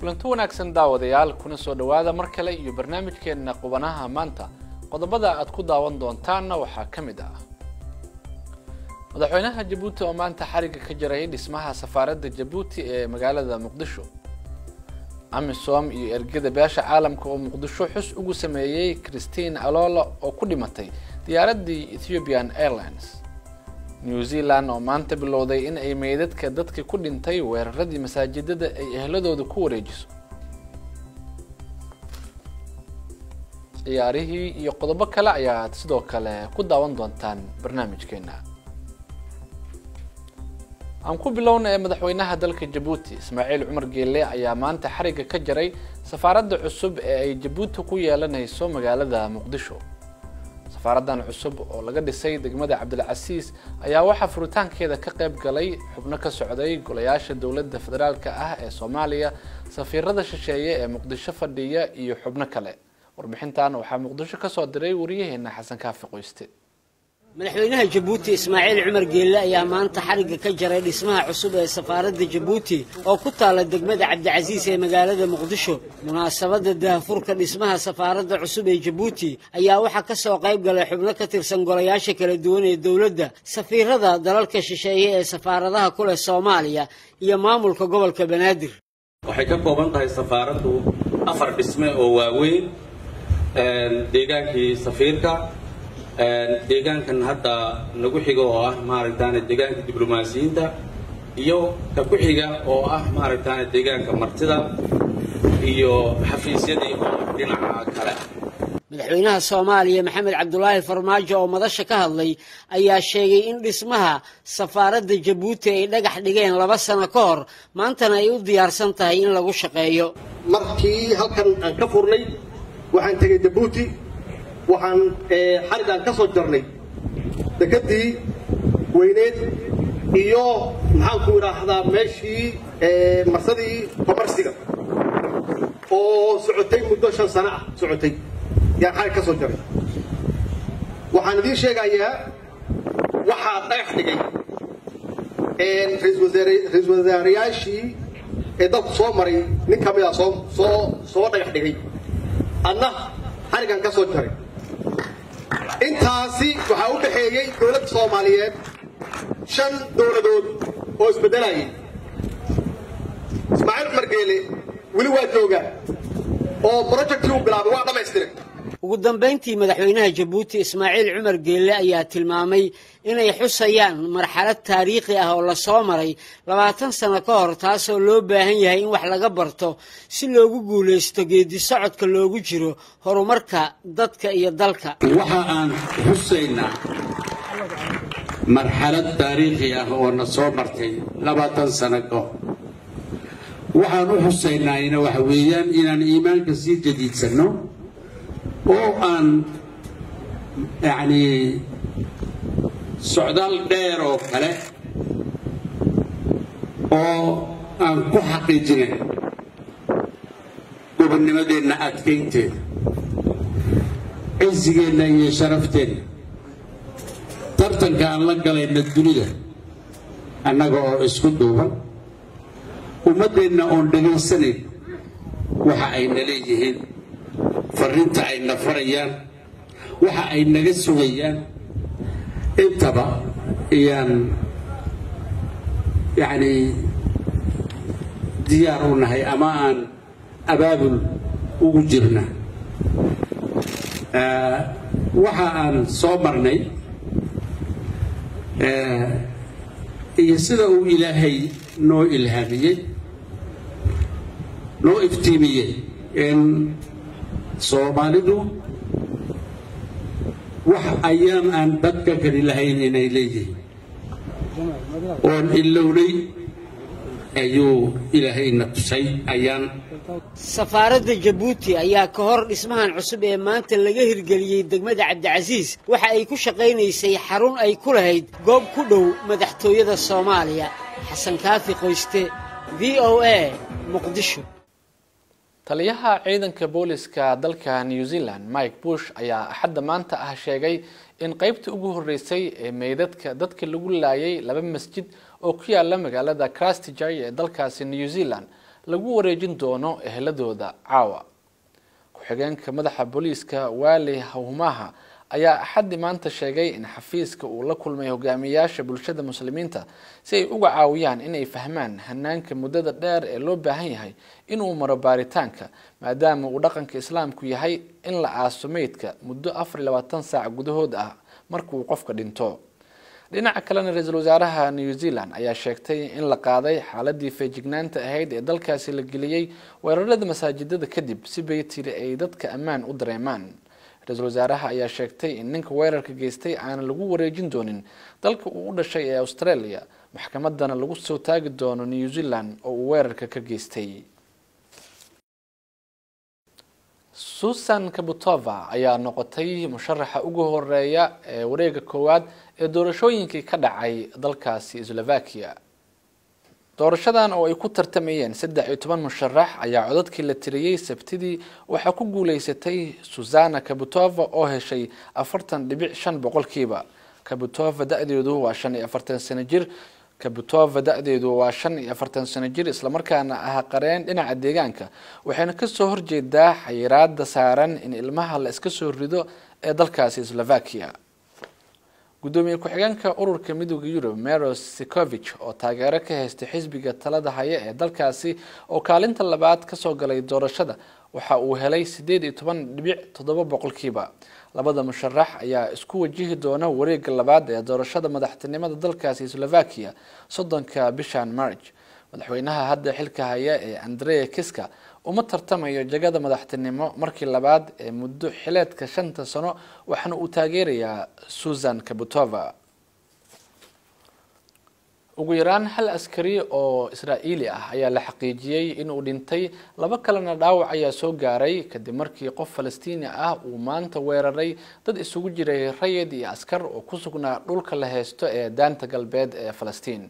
kulanti wanaagsan daawadayaal kuna soo dhawaada mar kale iyo barnaamijkeena qubanaha maanta qodobada aad ku daawan doontaan waxa kamid ah madaxweynaha Djibouti oo maanta xariga ka jiray dhismaha safaaradda Djibouti ee magaalada Muqdisho Amisom iyo ergada beesha caalamka oo Muqdisho xus ugu sameeyay Christine Alola oo ku dhimatay diyaaradii Ethiopian Airlines New Zealand oo maanta bilowday in ay meedadka dadka ku dhintay weeraradii masaajidada ay ehladooda ku wareejiso ciyaarihii iyo qodobo kale ayaa sidoo kale ku daawan doontaan barnaamijkeena aan ku bilownay madaxweynaha dalka Djibouti Ismaaciil Cumar Geelle ayaa maanta xariga ka jaray safaaradda cusub ee ay Djibouti ku yeelanayso magaalada Muqdisho safaaradan cusub oo laga dhisay degmada Cabdilcasiis ayaa waxa furitaankeeda ka qayb galay xubno ka socday golayaasha dawladda federaalka ah ee Soomaaliya safiirada shisheeye ee Muqdisho fadhiya iyo xubno kale warbixintan waxa Muqdisho ka soo diray wariyaheena Xasan Kaafi Qoyste madaxweynaha Djibouti Ismaaciil Cumar Geelle ayaa maanta xariga ka jaray dhismaha cusub ee safaaradda Djibouti oo ku taala degmada Cabdilcasiis ee magaalada Muqdisho munaasabada daahfurka dhismaha safaaradda cusub ee Djibouti ayaa waxa ka soo qayb galay xubno ka tirsan golayaasha kala duwan ee dawladda safiirada dalalka shisheeye ee safaaradaha kule Soomaaliya iyo maamulka gobolka Banaadir waxay ka kooban tahay safaaraddu 4 dhisme oo waaweyn deegaankii safiirka deegaankan hadda nagu xiga oo ah maaragtay deegaanka diblomaasiyiinta iyo ka ku xiga oo ah maaragtay deegaanka martida iyo xafiisyadii dhinaca kale madaxweynaha Soomaaliya Maxamed Cabdullaahi Farmaajo oo madasha ka hadlay ayaa sheegay in dhismaha safaaradda Djibouti ay dhagax dhigeen 2 sano ka hor maantana ay u diyaarsan tahay in lagu shaqeeyo markii halkan aan ka furnay waxaan tagay Djibouti waxaan xarigan ka soo jarnay dekadii weyneed iyo maxaan ku yiraahdaa meeshii marsadii komarsiga oo socotay muddo 5 sano ah socotay yaa xarig ka soo jaray waxaan idin sheegayaa waxa dhagax dhigay ra'iisul wasaarayaashii dalka soo maray nin ka mid ah soo dhagax dhigay adna xarigan ka soo jaray intaasi waxa u dhaxeeyay dawladda Soomaaliyeed 5 dawladood oo isbedelayay Ismaaciil Cumar Geelle wali waa jooga oo projectii uu bilaabay waa dhameystiray ugu dambeyntii madaxweynaha Djibouti Ismaaciil Cumar Geelle ayaa tilmaamay inay xusayaan marxalad taariikhi ah oo la soo maray 20 sano ka hor taasoo loo baahan yahay in wax laga barto si loogu guuleysto geedi socodka loogu jiro horumarka dadka iyo dalka waxa aan xusaynaa marxalad taariikhi ah oo na soo martay 20 sano ka hor waxaan u xusaynaa in waxa weeyaan inaan iimaanka sii jadiidsano oo aan socdaal dheer oo kale oo aan ku xaqiijinay gobonnimadeena adkeynteeda cizzigeena iyo sharafteena tartanka aan la galayna dunida annaga oo isku duuban ummadeenna oon dhagaysanayn waxa ayna leeyihiin farriinta ay nafarayaan waxa ay naga sugayaan intaba iyaan diyaar u nahay ama aan abaabul ugu jirna waxa aan soo marnay iyo sida uu ilaahay noo ilhaamiyey noo iftiimiyey in Soomaalidu wax ayaan aan dadka kale lahayn inay leeyihiin oo ilowday ayuu ilaahayna tusay ayaan safaaradda Djibouti ayaa ka hor dhismahan cusub ee maanta laga hirgeliyay degmada Cabdilcasiis waxa ay ku shaqeynaysay xarun ay ku lahayd goob ku dhow madaxtooyada Soomaaliya Xasan Kaafi Qoyste VOA Muqdisho taliyaha ciidanka booliska dalka New Zealand Mike Bush ayaa axadda maanta sheegay in qaybtii ugu horeysay ee meedadka dadka lagu laayay 2 masjid oo ku yaala magaalada Christchurch ee dalkaasi New Zealand lagu wareejin doono eheladooda caawa. ku-xigeenka madaxa booliiska Wale Haumaha ayaa axaddi maanta sheegay in xafiiska uu la kulmay hogaamiyaasha bulshada muslimiinta si ay uga caawiyaan inay fahmaan hanaanka muddada dheer ee loo baahan yahay inuu maro baaritaanka, maadaama uu dhaqanka islaamku yahay in la aaso meydka muddo 24 saac gudahood ah markuu qofka dhinto. dhinaca kalena ra'iisul wasaaraha New Zealand ayaa sheegtay in la qaaday xaaladii feejignaanta ahayd ee dalkaasi la geliyay weerarada masaajidada kadib si bay tiri ay dadka ammaan u dareemaan. ra'iisul wasaaraha ayaa sheegtay in ninka weerarka geystay aan lagu wareejin doonin dalka uu u dhashay ee Australia, maxkamadana lagu soo taagi doono New Zealand oo uu weerarka ka geystay. Susan Kabutova ayaa noqotay musharaxa ugu horeeya ee wareegga koowaad ee doorashooyinkii ka dhacay dalkaasi Slovakia. doorashadan oo ay ku tartamayeen 13 musharax ayaa codadkii la tiriyay Sabtidii waxa ku guuleysatay Susana Kabutova oo heshay 40.5%. Kabutova da'deedu waa 45 sano jir. Kabutova da'deedu waa 45 sano jir isla markaana ah qareen dhinaca deegaanka, waxayna ka soo horjeedaa xayiraadda saaran in ilmaha la iska soo rido ee dalkaasi Slovakia. gudoomiye ku-xigeenka ururka midowga Yurub Maros Sefcovic oo taageero ka haystay xisbiga talada haya ee dalkaasi oo kaalinta labaad ka soo galay doorashada waxa uu helay 18.7%. labada musharax ayaa isku wajihi doona wareegga labaad ee doorashada madaxtinimada dalkaasi Slovakia 30 bishan March. madaxweynaha hadda xilka haya ee Andrzej Kiska uma tartamayo jagada madaxtinimo markii labaad ee muddo xileedka 5 sano, waxaana uu taageerayaa Susan Kabutova. ugu yaraan hal askari oo Israa'iili ah ayaa la xaqiijiyay inuu dhintay, laba kalena dhaawac ayaa soo gaaray kadib markii qof Falastiini ah uu maanta weeraray dad isugu jiray rayid iyo askar oo ku sugnaa dhulka la haysto ee daanta galbeed ee Falastiin.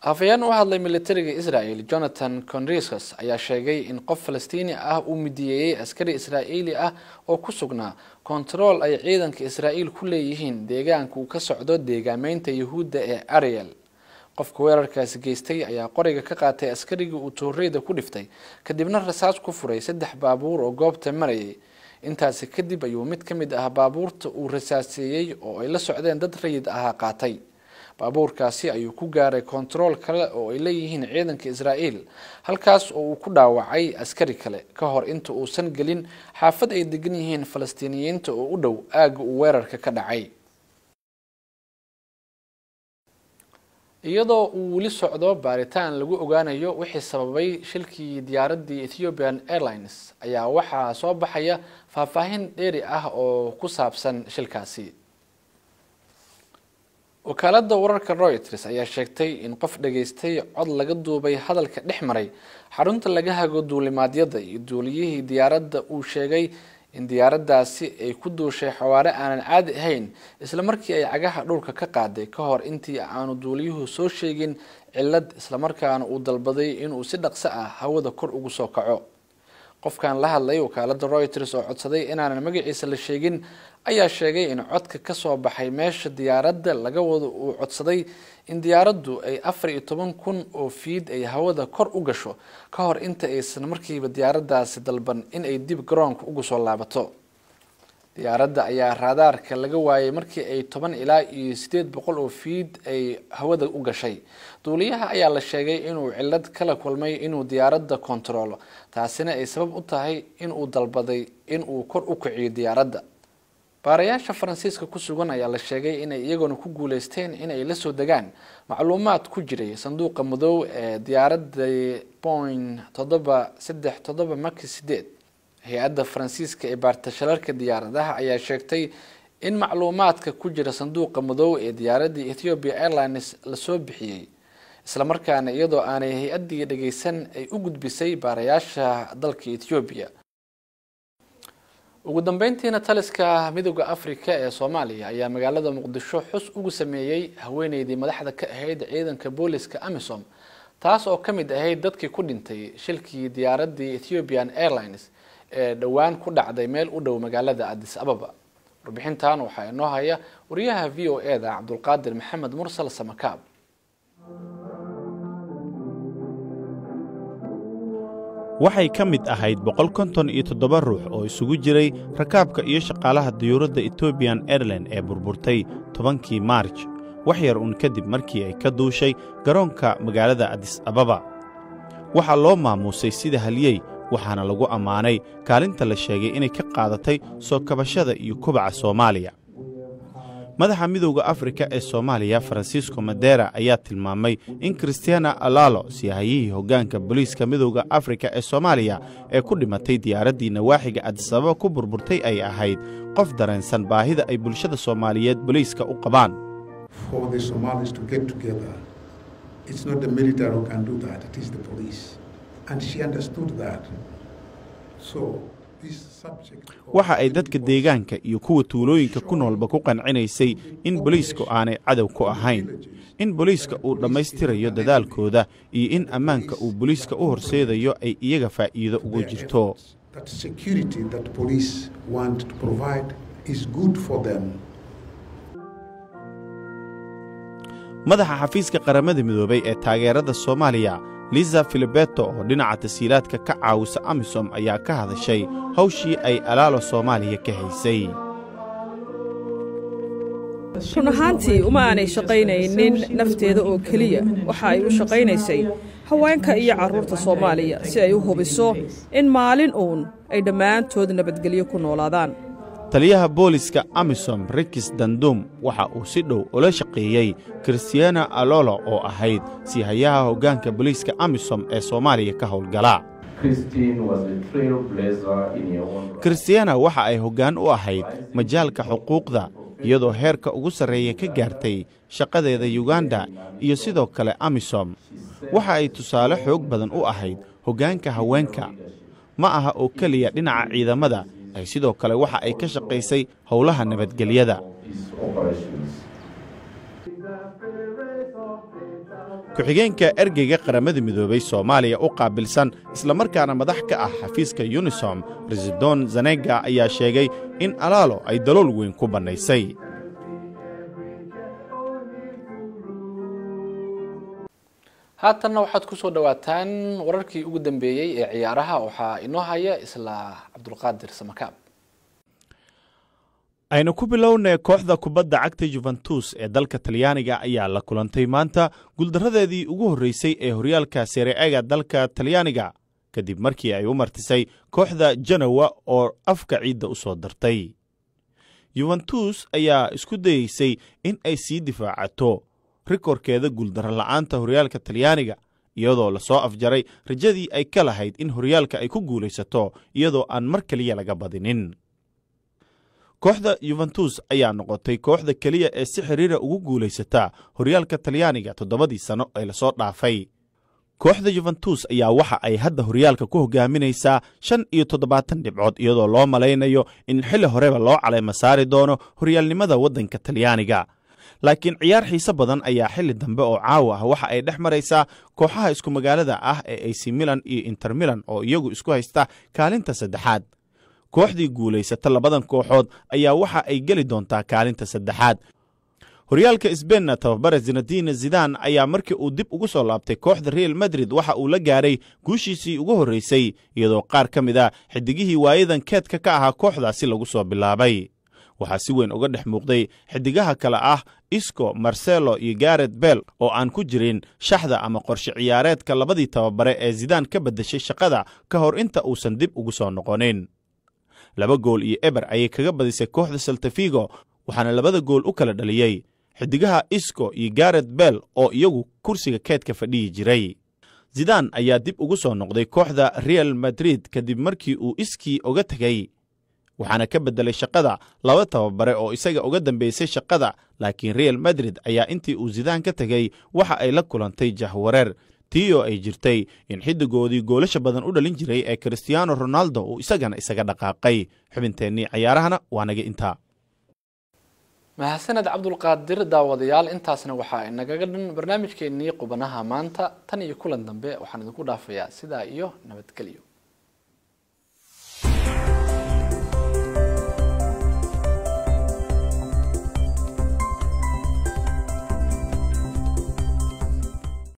afayeen u hadlay militariga Israel Jonathan Conriscus ayaa sheegay in qof Falastiini ah uu mideeyay askari Israa'iili ah oo ku sugnaa control ay ciidanka Israa'iil ku leeyihiin deegaanka uu ka socdo deegaameynta Yahuudda ee Ariel. qofka weerarkaasi geystay ayaa qoriga ka qaatay askarigii uu tooreyda ku dhiftay, kadibna rasaas ku furay 3 baabuur oo goobta marayay. intaasi kadib ayuu mid ka mid ah baabuurta uu rasaaseeyay oo ay la socdeen dad rayid ah qaatay. baabuurkaasi ayuu ku gaaray control kale oo ay leeyihiin ciidanka Israa'iil, halkaas oo uu ku dhaawacay askari kale ka hor inta uusan gelin xaafad ay degan yihiin Falastiiniyiinta oo u dhow aaga uu weerarka ka dhacay. iyadoo uu weli socdo baaritaan lagu ogaanayo wixii sababay shilkii diyaaradii Ethiopian Airlines ayaa waxaa soo baxaya faahfaahin dheeri ah oo ku saabsan shilkaasi. wakaaladda wararka Reuters ayaa sheegtay in qof dhageystay cod laga duubay hadalka dhex maray xarunta laga hago duulimaadyada iyo duuliyihii diyaaradda uu sheegay in diyaaraddaasi ay ku duushay xawaare aanan caadi ahayn isla markii ay cagaha dhulka ka qaaday ka hor intii aanu duuliyuhu soo sheegin cillad, isla markaana uu dalbaday inuu si dhaqso ah hawada kor ugu soo kaco. qofkan la hadlay wakaaladda Reuters oo codsaday inaanan magaciisa la sheegin ayaa sheegay in codka ka soo baxay meesha diyaaradda laga wado uu codsaday in diyaaraddu ay 14,000 oo fiid ay hawada kor u gasho ka hor inta aysan markiiba diyaaraddaasi dalban in ay dib garoonka ugu soo laabato. diyaaradda ayaa raadaarka laga waayay markii ay 10 ilaa 800 oo fiid ay hawada u gashay. duuliyaha ayaa la sheegay inuu cillad kala kulmay inuu diyaaradda kontrolo, taasina ay sabab u tahay in uu dalbaday in uu kor u kiciyo diyaaradda. baarayaasha Faransiiska ku sugan ayaa la sheegay inay iyaguna ku guuleysteen inay la soo degaan macluumaad ku jiray sanduuqa madow ee diyaaradda Boeing 737 Max 8. hay-adda Faransiiska ee baarta shalalka diyaaradaha ayaa sheegtay in macluumaadka ku jira sanduuqa madow ee diyaaradda Ethiopia Airlines la soo bixiyay, isla markaana iyadoo aanay hay-addii dhageysan ay u gudbisay baarayaasha dalka Ethiopia. ugu dambeyntiina taliska midowga Afrika ee Soomaaliya ayaa magaalada Muqdisho xus ugu sameeyay haweeneydii madaxda ka ahayd ciidanka booliska AMISOM, taas oo ka mid ahayd dadkii ku dhintay shilkii diyaaradii Ethiopian Airlines ee dhawaan ku dhacday meel u dhow magaalada Addis Ababa. warbixintan waxaa inoo haya wariyaha VOA-da Cabdulqaadir Maxamed Mursal Samakaab. waxay ka mid ahayd 157 ruux oo isugu jiray rakaabka iyo shaqaalaha diyuuradda Ethiopian Airlines ee burburtay 10kii Maarch wax yar uun kadib markii ay ka duushay garoonka magaalada Addis Ababa. waxaa loo maamuusay sida halyey waxaana lagu ammaanay kaalinta la sheegay inay ka qaadatay soo kabashada iyo kobaca Soomaaliya. madaxa midowga Afrika ee Soomaaliya Francisco Madera ayaa tilmaamay in Cristiano Alalo siyahayihii hoggaanka booliiska midowga Afrika ee Soomaaliya ee ku dhimatay diyaaraddii nawaaxiga Addis Ababa ku burburtay ay ahayd qof dareensan baahida ay bulshada Soomaaliyeed booliiska u qabaan. For the Somalis to get together, it's not the military who can do that, it is the police. And she understood that. So waxa ay dadka deegaanka iyo kuwa tuulooyinka ku noolba ku qancinaysay in booliisku aanay cadow ku ahayn, in booliiska uu dhammaystirayo dadaalkooda iyo in ammaanka uu booliiska u horseedayo ay iyaga faa'iido ugu jirto. madaxa xafiiska qaramada midoobay ee taageerada Soomaaliya Liza Filibeto oo dhinaca tasiilaadka ka caawisa AMISOM ayaa ka hadashay hawshii ay Alalo Soomaaliya ka haysay. run ahaantii uma aanay shaqaynaynin nafteeda oo keliya, waxa ay u shaqaynaysay haweenka iyo carruurta Soomaaliya si ay u hubiso in maalin uun ay dhammaantood nabadgelyo ku noolaadaan. taliyaha booliska AMISOM Rikis Dandum waxa uu si dhow ula shaqeeyay Cristiano Alolo oo ahayd sihayaha hoggaanka booliiska AMISOM ee Soomaaliya ka howlgala. Cristiano waxa ay hoggaan u ahayd majaalka xuquuqda iyadoo heerka ugu sarreeya ka gaartay shaqadeeda Uganda iyo sidoo kale AMISOM. waxa ay tusaale xoog badan u ahayd hoggaanka haweenka, ma aha oo kaliya dhinaca ciidamada, ay sidoo kale waxa ay ka shaqaysay howlaha nabadgelyada. ku-xigeenka ergeyga qaramada midoobay Soomaaliya u qaabilsan isla markaana madax ka ah xafiiska UNISOM Rizidon Zanega ayaa sheegay in Alalo ay dalool weyn ku banaysay. haatanna waxaad ku soo dhawaataan wararkii ugu dambeeyay ee ciyaaraha waxaa inoo haya isla Cabdulqaadir Samakaab. ayna ku bilownay kooxda kubadda cagta Juventus ee dalka Talyaaniga ayaa la kulantay maanta guuldaradeedii ugu horeysay ee horyaalka Serie A dalka Talyaaniga kadib markii ay u martisay kooxda Genoa oo afka ciidda u soo dartay. Juventus ayaa isku dayeysay in ay sii difaacato rikoorkeeda guuldaro la'aanta horyaalka Talyaaniga iyadoo la soo afjaray rajadii ay ka lahayd in horyaalka ay ku guulaysato iyadoo aan mar kaliya laga badinin. kooxda Juventus ayaa noqotay kooxda kaliya ee si xiriira ugu guulaysata horyaalka Talyaaniga 7 sano ee la soo dhaafay. kooxda Juventus ayaa waxa ay hadda horyaalka ku hogaaminaysaa 75 dhibcood iyadoo loo malaynayo in xilli horeba loo caleema saari doono horyaalnimada waddanka Talyaaniga. laakiin ciyaar xiiso badan ayaa xilli dambe oo caawa ah waxa ay dhex maraysaa kooxaha isku magaalada ah ee AC Milan iyo Inter Milan oo iyagu isku haysta kaalinta saddexaad. kooxdii guulaysata labadan kooxood ayaa waxa ay geli doontaa kaalinta saddexaad. horyaalka Spain tababare Zinedine Zidane ayaa markii uu dib ugu soo laabtay kooxda Real Madrid waxa uu la gaaray guushiisii ugu horeysay iyadoo qaar ka mid ah xidigihii waayadan keedka ka ahaa kooxdaasi lagu soo bilaabay. waxaa si weyn uga dhex muuqday xidigaha kale ah Isco, Marcelo iyo Gareth Bale oo aan ku jirin shaxda ama qorshe ciyaareedka labadii tababare ee Zidane ka bedeshay shaqada ka hor inta uusan dib ugu soo noqonin. 2 gool iyo eber ayay kaga badisay kooxda Celta Vigo waxaana 2 gool u kala dhaliyay xidigaha Isco iyo Gareth Bale oo iyagu kursiga keedka fadhiyi jiray. Zidane ayaa dib ugu soo noqday kooxda Real Madrid kadib markii uu iskii uga tagay waxaana ka bedelay shaqada 2 tababare oo isaga uga dambeysay shaqada, laakiin Real Madrid ayaa intii uu Zidane ka tagay waxa ay la kulantay jahwareer tiyo ay jirtay in xidigoodii goolasha badan u dhalin jiray ee Cristiano Ronaldo uu isagana isaga dhaqaaqay. xubinteennii ciyaarahana waa naga intaa. mahadsaned Cabdulqaadir. daawadayaal intaasna waxa ay nagaga dhan barnaamijkeennii qubanaha maanta tan iyo kulan dambe waxaan idinku dhaafayaa sidaa iyo nabadgelyo.